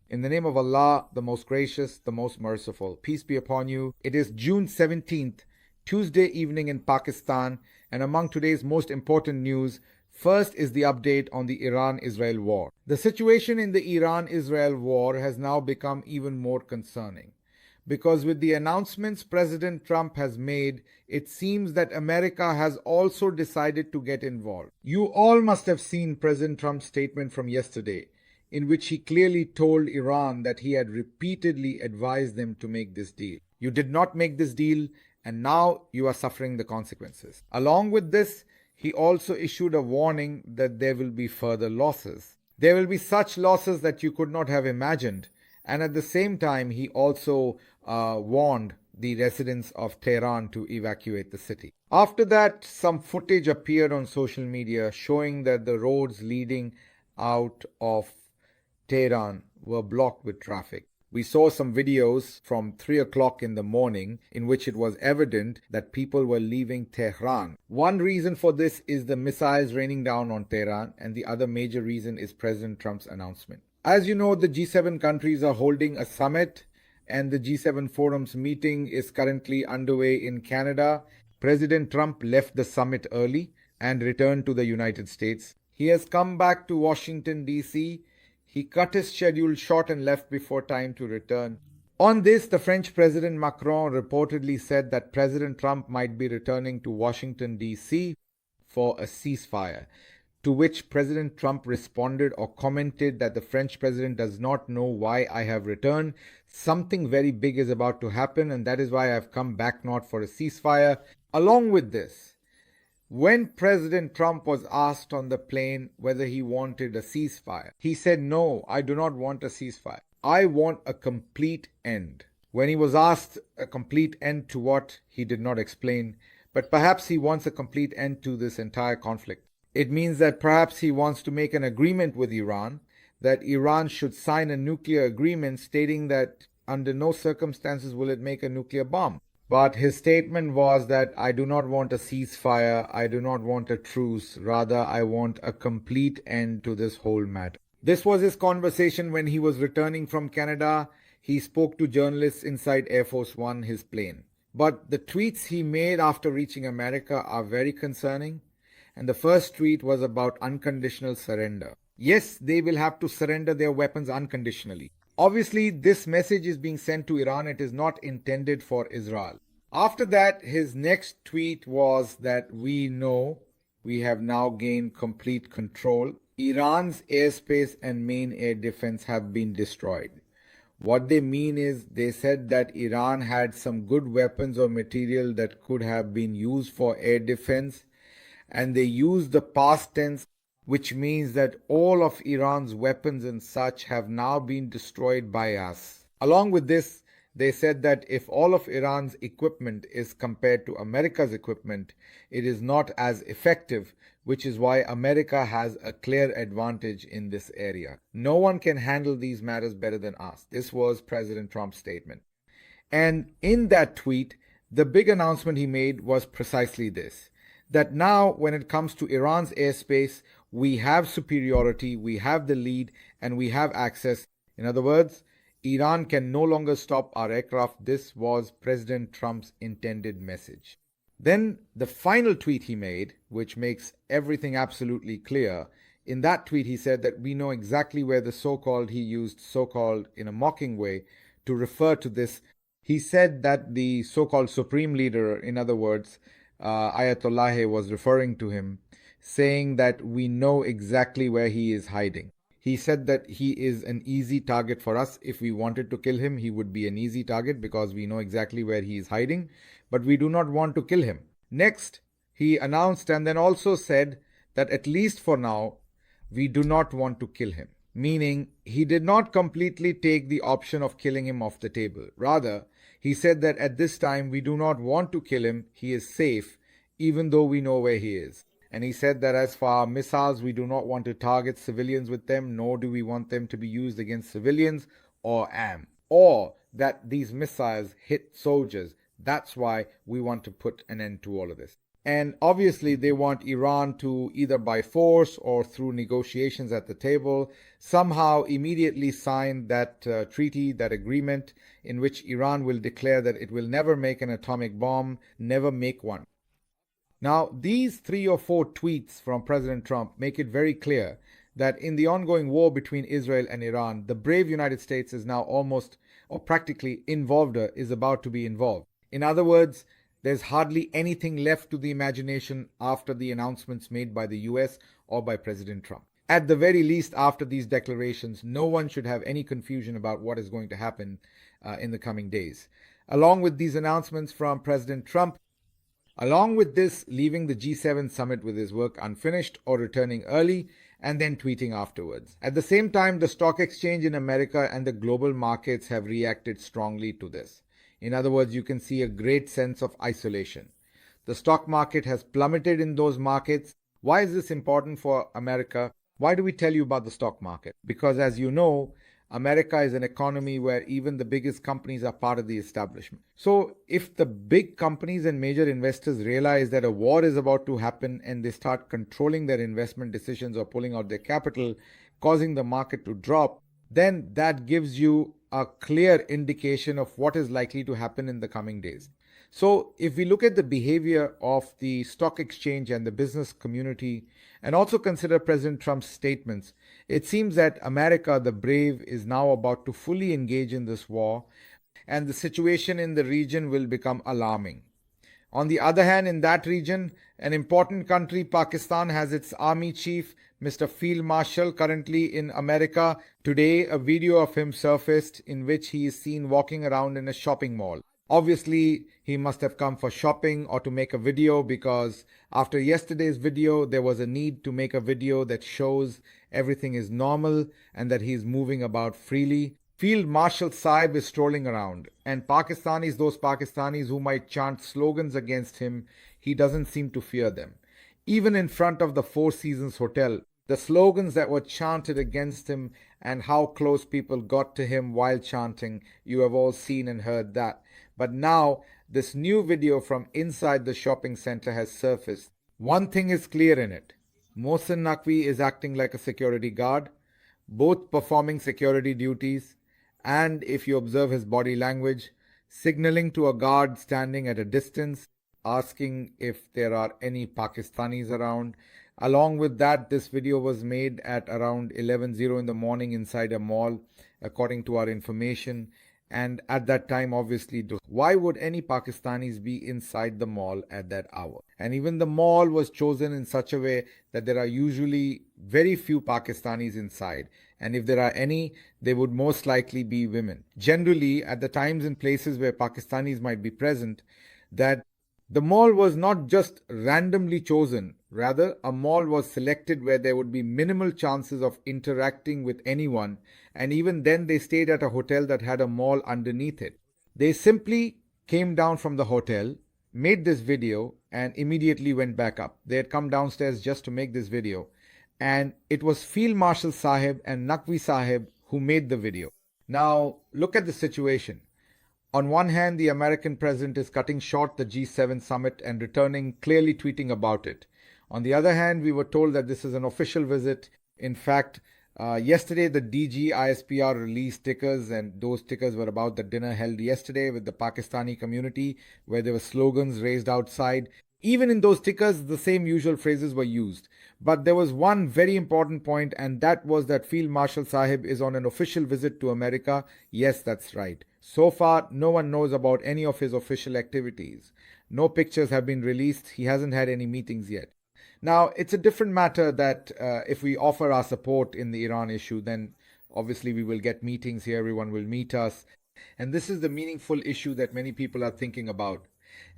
In the name of Allah, the most gracious, the most merciful. Peace be upon you. It is June 17th, Tuesday evening in Pakistan, and among today's most important news, first is the update on the Iran-Israel war. The situation in the Iran-Israel war has now become even more concerning, because with the announcements President Trump has made, it seems that America has also decided to get involved. You all must have seen President Trump's statement from yesterday, in which he clearly told Iran that he had repeatedly advised them to make this deal. You did not make this deal, and now you are suffering the consequences. Along with this, he also issued a warning that there will be further losses. There will be such losses that you could not have imagined. And at the same time, he also warned the residents of Tehran to evacuate the city. After that, some footage appeared on social media showing that the roads leading out of Tehran were blocked with traffic. We saw some videos from 3 o'clock in the morning in which it was evident that people were leaving Tehran. One reason for this is the missiles raining down on Tehran, and the other major reason is President Trump's announcement. As you know, the G7 countries are holding a summit, and the G7 Forum's meeting is currently underway in Canada. President Trump left the summit early and returned to the United States. He has come back to Washington, D.C. He cut his schedule short and left before time to return. On this, the French President Macron reportedly said that President Trump might be returning to Washington, D.C. for a ceasefire, to which President Trump responded or commented that the French president does not know why I have returned. Something very big is about to happen, and that is why I have come back not for a ceasefire. Along with this, when President Trump was asked on the plane whether he wanted a ceasefire, he said, "No, I do not want a ceasefire. I want a complete end." When he was asked a complete end to what, he did not explain, but perhaps he wants a complete end to this entire conflict. It means that perhaps he wants to make an agreement with Iran, that Iran should sign a nuclear agreement stating that under no circumstances will it make a nuclear bomb. But his statement was that I do not want a ceasefire, I do not want a truce, rather I want a complete end to this whole matter. This was his conversation when he was returning from Canada. He spoke to journalists inside Air Force One, his plane. But the tweets he made after reaching America are very concerning. And the first tweet was about unconditional surrender. Yes, they will have to surrender their weapons unconditionally. Obviously, this message is being sent to Iran. It is not intended for Israel. After that, his next tweet was that we know we have now gained complete control. Iran's airspace and main air defense have been destroyed. What they mean is they said that Iran had some good weapons or material that could have been used for air defense, and they used the past tense, which means that all of Iran's weapons and such have now been destroyed by us. Along with this, they said that if all of Iran's equipment is compared to America's equipment, it is not as effective, which is why America has a clear advantage in this area. No one can handle these matters better than us. This was President Trump's statement. And in that tweet, the big announcement he made was precisely this, that now when it comes to Iran's airspace, we have superiority, we have the lead, and we have access. In other words, Iran can no longer stop our aircraft. This was President Trump's intended message. Then the final tweet he made, which makes everything absolutely clear, in that tweet he said that we know exactly where the so-called, he used so-called in a mocking way to refer to this. He said that the so-called supreme leader, in other words, Ayatollah, was referring to him, saying that we know exactly where he is hiding. He said that he is an easy target for us. If we wanted to kill him, he would be an easy target because we know exactly where he is hiding, but we do not want to kill him. Next, he announced and then also said that at least for now, we do not want to kill him. Meaning, he did not completely take the option of killing him off the table. Rather, he said that at this time, we do not want to kill him. He is safe, even though we know where he is. And he said that as for our missiles, we do not want to target civilians with them, nor do we want them to be used against civilians or that these missiles hit soldiers. That's why we want to put an end to all of this. And obviously, they want Iran to either by force or through negotiations at the table somehow immediately sign that treaty, that agreement, in which Iran will declare that it will never make an atomic bomb, never make one. Now, these 3 or 4 tweets from President Trump make it very clear that in the ongoing war between Israel and Iran, the brave United States is now almost or practically involved or is about to be involved. In other words, there's hardly anything left to the imagination after the announcements made by the US or by President Trump. At the very least, after these declarations, no one should have any confusion about what is going to happen in the coming days. Along with these announcements from President Trump, along with this, leaving the G7 summit with his work unfinished or returning early and then tweeting afterwards. At the same time, the stock exchange in America and the global markets have reacted strongly to this. In other words, you can see a great sense of isolation. The stock market has plummeted in those markets. Why is this important for America? Why do we tell you about the stock market? Because as you know, America is an economy where even the biggest companies are part of the establishment. So if the big companies and major investors realize that a war is about to happen and they start controlling their investment decisions or pulling out their capital, causing the market to drop, then that gives you a clear indication of what is likely to happen in the coming days. So if we look at the behavior of the stock exchange and the business community and also consider President Trump's statements, it seems that America, the brave, is now about to fully engage in this war, and the situation in the region will become alarming. On the other hand, in that region, an important country, Pakistan, has its army chief, Mr. Field Marshal, currently in America. Today, a video of him surfaced in which he is seen walking around in a shopping mall. Obviously, he must have come for shopping or to make a video, because after yesterday's video, there was a need to make a video that shows everything is normal and that he is moving about freely. Field Marshal Saib is strolling around, and Pakistanis, those Pakistanis who might chant slogans against him, he doesn't seem to fear them. Even in front of the Four Seasons Hotel, the slogans that were chanted against him and how close people got to him while chanting, you have all seen and heard that. But now, this new video from inside the shopping center has surfaced. One thing is clear in it. Mohsen Naqvi is acting like a security guard, both performing security duties, and if you observe his body language, signaling to a guard standing at a distance, asking if there are any Pakistanis around. Along with that, this video was made at around 11:00 in the morning inside a mall, according to our information. And at that time, obviously, why would any Pakistanis be inside the mall at that hour? And even the mall was chosen in such a way that there are usually very few Pakistanis inside. And if there are any, they would most likely be women. Generally, at the times and places where Pakistanis might be present, that the mall was not just randomly chosen. Rather, a mall was selected where there would be minimal chances of interacting with anyone, and even then they stayed at a hotel that had a mall underneath it. They simply came down from the hotel, made this video, and immediately went back up. They had come downstairs just to make this video, and it was Field Marshal Sahib and Naqvi Sahib who made the video. Now, look at the situation. On one hand, the American president is cutting short the G7 summit and returning, clearly tweeting about it. On the other hand, we were told that this is an official visit. In fact, yesterday the DG ISPR released stickers, and those stickers were about the dinner held yesterday with the Pakistani community, where there were slogans raised outside. Even in those stickers, the same usual phrases were used. But there was one very important point, and that was that Field Marshal Sahib is on an official visit to America. Yes, that's right. So far, no one knows about any of his official activities. No pictures have been released. He hasn't had any meetings yet. Now, it's a different matter that if we offer our support in the Iran issue, then obviously we will get meetings here. Everyone will meet us. And this is the meaningful issue that many people are thinking about.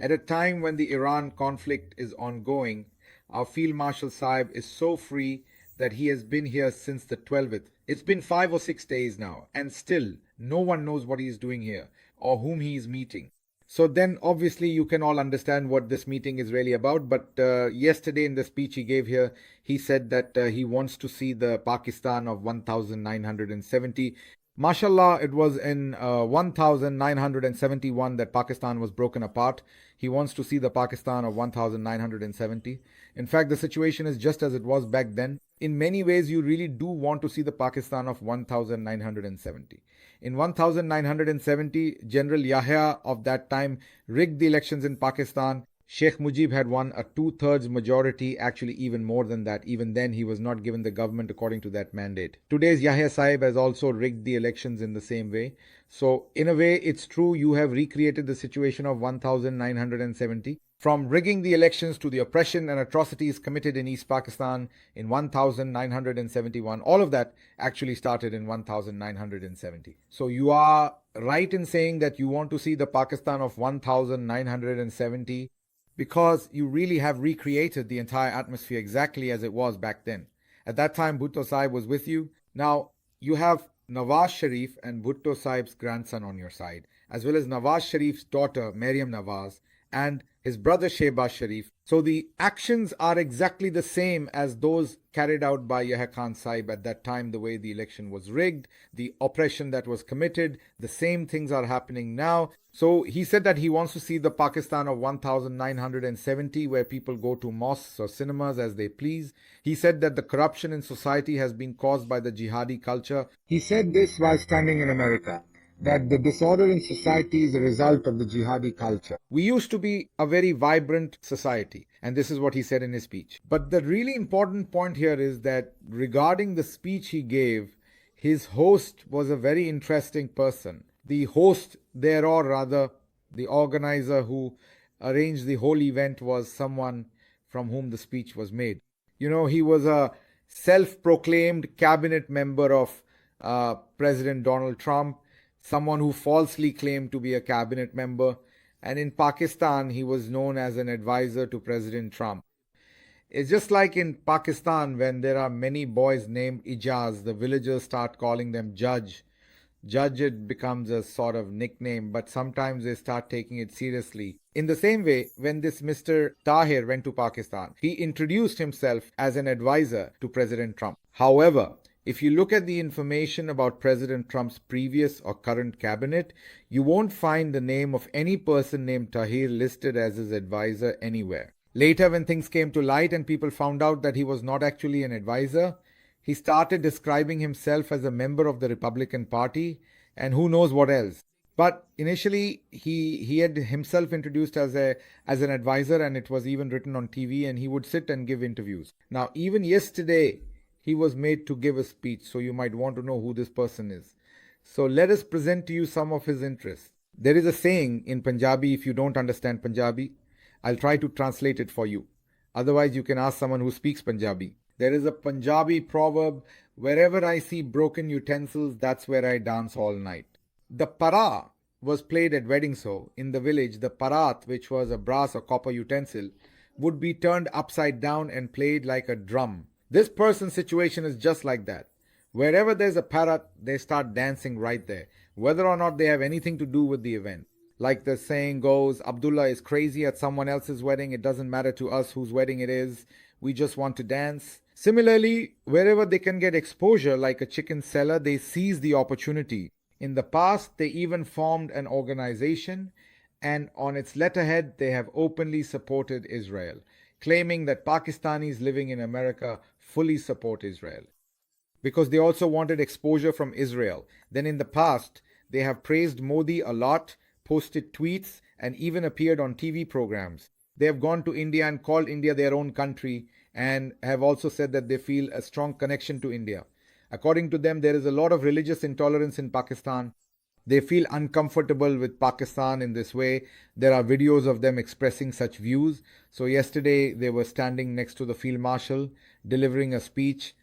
At a time when the Iran conflict is ongoing, our Field Marshal Saib is so free that he has been here since the 12th. It's been 5 or 6 days now, and still no one knows what he is doing here or whom he is meeting. So then obviously you can all understand what this meeting is really about. But yesterday in the speech he gave here, he said that he wants to see the Pakistan of 1970. Mashallah, it was in 1971 that Pakistan was broken apart. He wants to see the Pakistan of 1970. In fact, the situation is just as it was back then. In many ways, you really do want to see the Pakistan of 1970. In 1970, General Yahya of that time rigged the elections in Pakistan. Sheikh Mujib had won a two-thirds majority, actually even more than that. Even then, he was not given the government according to that mandate. Today's Yahya Sahib has also rigged the elections in the same way. So, in a way, it's true you have recreated the situation of 1970. From rigging the elections to the oppression and atrocities committed in East Pakistan in 1971, all of that actually started in 1970. So you are right in saying that you want to see the Pakistan of 1970 because you really have recreated the entire atmosphere exactly as it was back then. At that time, Bhutto Sahib was with you. Now, you have Nawaz Sharif and Bhutto Sahib's grandson on your side, as well as Nawaz Sharif's daughter, Maryam Nawaz, and his brother Shehbaz Sharif. So the actions are exactly the same as those carried out by Yahya Khan Sahib at that time, the way the election was rigged, the oppression that was committed, the same things are happening now. So he said that he wants to see the Pakistan of 1970 where people go to mosques or cinemas as they please. He said that the corruption in society has been caused by the jihadi culture. He said this while standing in America, that the disorder in society is a result of the jihadi culture. We used to be a very vibrant society, and this is what he said in his speech. But the really important point here is that regarding the speech he gave, his host was a very interesting person. The host there, or rather the organizer who arranged the whole event, was someone from whom the speech was made. You know, he was a self-proclaimed cabinet member of President Donald Trump, someone who falsely claimed to be a cabinet member, and in Pakistan he was known as an advisor to President Trump. It's just like in Pakistan when there are many boys named Ijaz, the villagers start calling them Judge. Judge, it becomes a sort of nickname, but sometimes they start taking it seriously. In the same way, when this Mr. Tahir went to Pakistan, he introduced himself as an advisor to President Trump. However, if you look at the information about President Trump's previous or current cabinet, you won't find the name of any person named Tahir listed as his advisor anywhere. Later, when things came to light and people found out that he was not actually an advisor, he started describing himself as a member of the Republican Party and who knows what else. But initially, he had himself introduced as an advisor, and it was even written on TV, and he would sit and give interviews. Now, even yesterday, he was made to give a speech, so you might want to know who this person is. So let us present to you some of his interests. There is a saying in Punjabi, if you don't understand Punjabi, I'll try to translate it for you. Otherwise, you can ask someone who speaks Punjabi. There is a Punjabi proverb, wherever I see broken utensils, that's where I dance all night. The para was played at weddings, so in the village, the parat, which was a brass or copper utensil, would be turned upside down and played like a drum. This person's situation is just like that. Wherever there's a parrot, they start dancing right there, whether or not they have anything to do with the event. Like the saying goes, Abdullah is crazy at someone else's wedding. It doesn't matter to us whose wedding it is. We just want to dance. Similarly, wherever they can get exposure like a chicken seller, they seize the opportunity. In the past, they even formed an organization, and on its letterhead, they have openly supported Israel, claiming that Pakistanis living in America fully support Israel. Because they also wanted exposure from Israel. Then in the past, they have praised Modi a lot, posted tweets, and even appeared on TV programs. They have gone to India and called India their own country, and have also said that they feel a strong connection to India. According to them, there is a lot of religious intolerance in Pakistan. They feel uncomfortable with Pakistan in this way. There are videos of them expressing such views. So yesterday they were standing next to the field marshal delivering a speech.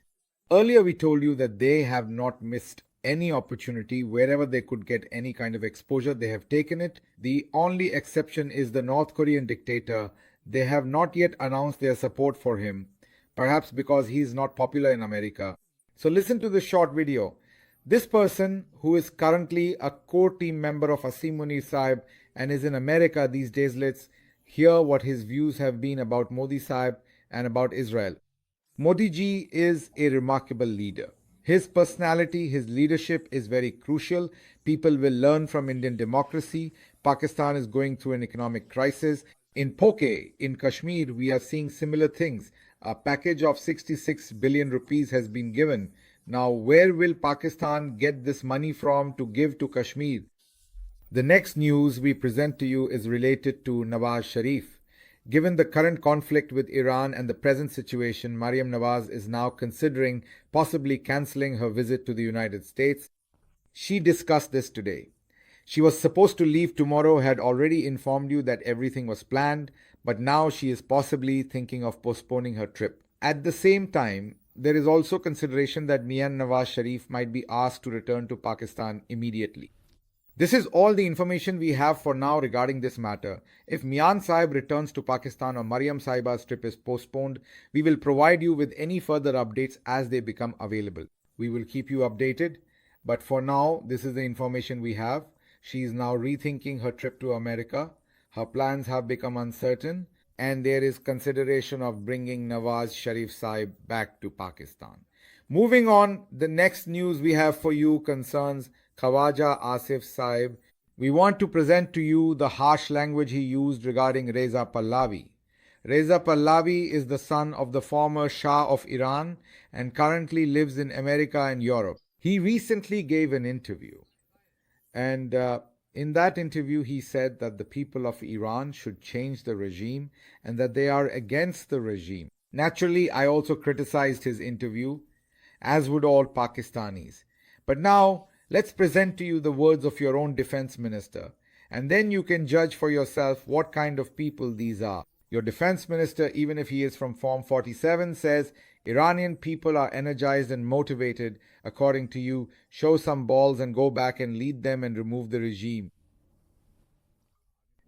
Earlier we told you that they have not missed any opportunity. Wherever they could get any kind of exposure, they have taken it. The only exception is the North Korean dictator. They have not yet announced their support for him, perhaps because he is not popular in America. So listen to this short video. This person, who is currently a core team member of Asim Munir Sahib and is in America these days. Let's hear what his views have been about Modi Sahib and about Israel. Modi ji is a remarkable leader. His personality, his leadership is very crucial. People will learn from Indian democracy. Pakistan is going through an economic crisis. In Poke, in Kashmir, we are seeing similar things. A package of 66 billion rupees has been given. Now, where will Pakistan get this money from to give to Kashmir? The next news we present to you is related to Nawaz Sharif. Given the current conflict with Iran and the present situation, Maryam Nawaz is now considering possibly cancelling her visit to the United States. She discussed this today. She was supposed to leave tomorrow, had already informed you that everything was planned, but now she is possibly thinking of postponing her trip. At the same time, there is also consideration that Mian Nawaz Sharif might be asked to return to Pakistan immediately. This is all the information we have for now regarding this matter. If Mian Sahib returns to Pakistan or Maryam Sahiba's trip is postponed, we will provide you with any further updates as they become available. We will keep you updated, but for now, this is the information we have. She is now rethinking her trip to America. Her plans have become uncertain, and there is consideration of bringing Nawaz Sharif Sahib back to Pakistan. Moving on, the next news we have for you concerns Khawaja Asif Sahib. We want to present to you the harsh language he used regarding Reza Pahlavi. Reza Pahlavi is the son of the former Shah of Iran and currently lives in America and Europe. He recently gave an interview, and in that interview he said that the people of Iran should change the regime and that they are against the regime. Naturally, I also criticized his interview, as would all Pakistanis. But now, let's present to you the words of your own defense minister, and then you can judge for yourself what kind of people these are. Your defense minister, even if he is from Form 47, says Iranian people are energized and motivated. According to you, show some balls and go back and lead them and remove the regime.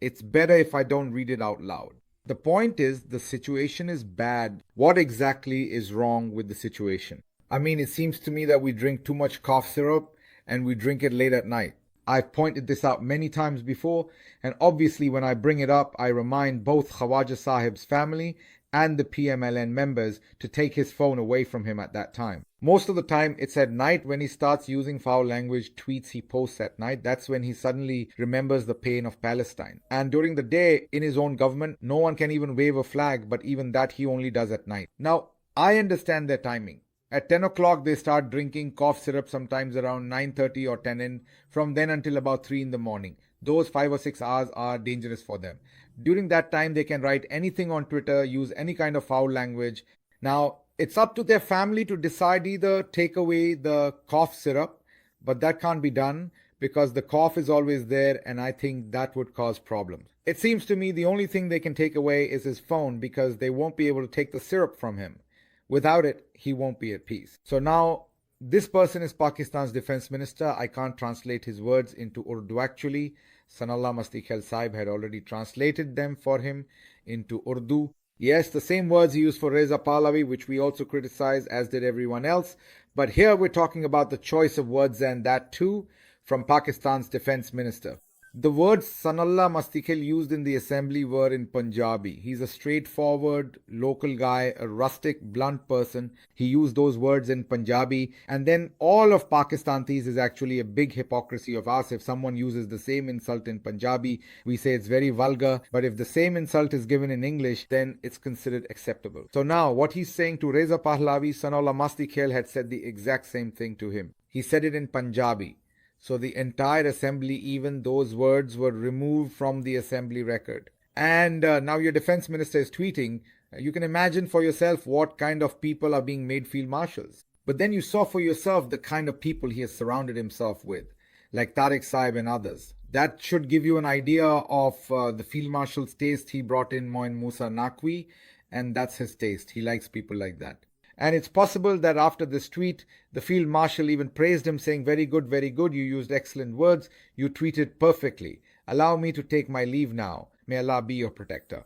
It's better if I don't read it out loud. The point is, the situation is bad. What exactly is wrong with the situation? I mean, it seems to me that we drink too much cough syrup and we drink it late at night. I've pointed this out many times before, and obviously when I bring it up, I remind both Khawaja Sahib's family and the PMLN members to take his phone away from him at that time. Most of the time, it's at night when he starts using foul language tweets he posts at night. That's when he suddenly remembers the pain of Palestine. And during the day, in his own government, no one can even wave a flag, but even that he only does at night. Now, I understand their timing. At 10 o'clock, they start drinking cough syrup, sometimes around 9:30 or 10 in. From then until about 3 in the morning. Those 5 or 6 hours are dangerous for them. During that time, they can write anything on Twitter, use any kind of foul language. Now, it's up to their family to decide either take away the cough syrup, but that can't be done because the cough is always there, and I think that would cause problems. It seems to me the only thing they can take away is his phone because they won't be able to take the syrup from him. Without it, he won't be at peace. So now, this person is Pakistan's defense minister. I can't translate his words into Urdu actually. Sanallah Mastikh Sahib had already translated them for him into Urdu. Yes, the same words he used for Reza Pahlavi, which we also criticize, as did everyone else. But here we're talking about the choice of words, and that too from Pakistan's defense minister. The words Sanallah Mastikhil used in the assembly were in Punjabi. He's a straightforward, local guy, a rustic, blunt person. He used those words in Punjabi. And then all of Pakistan thinks is actually a big hypocrisy of us. If someone uses the same insult in Punjabi, we say it's very vulgar. But if the same insult is given in English, then it's considered acceptable. So now, what he's saying to Reza Pahlavi, Sanallah Mastikhil had said the exact same thing to him. He said it in Punjabi. So the entire assembly, even those words were removed from the assembly record. And now your defense minister is tweeting. You can imagine for yourself what kind of people are being made field marshals. But then you saw for yourself the kind of people he has surrounded himself with, like Tariq Saib and others. That should give you an idea of the field marshal's taste. He brought in Moin Musa Naqvi, and that's his taste. He likes people like that. And it's possible that after this tweet, the field marshal even praised him, saying, very good, you used excellent words, you tweeted perfectly. Allow me to take my leave now. May Allah be your protector.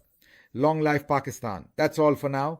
Long life Pakistan. That's all for now.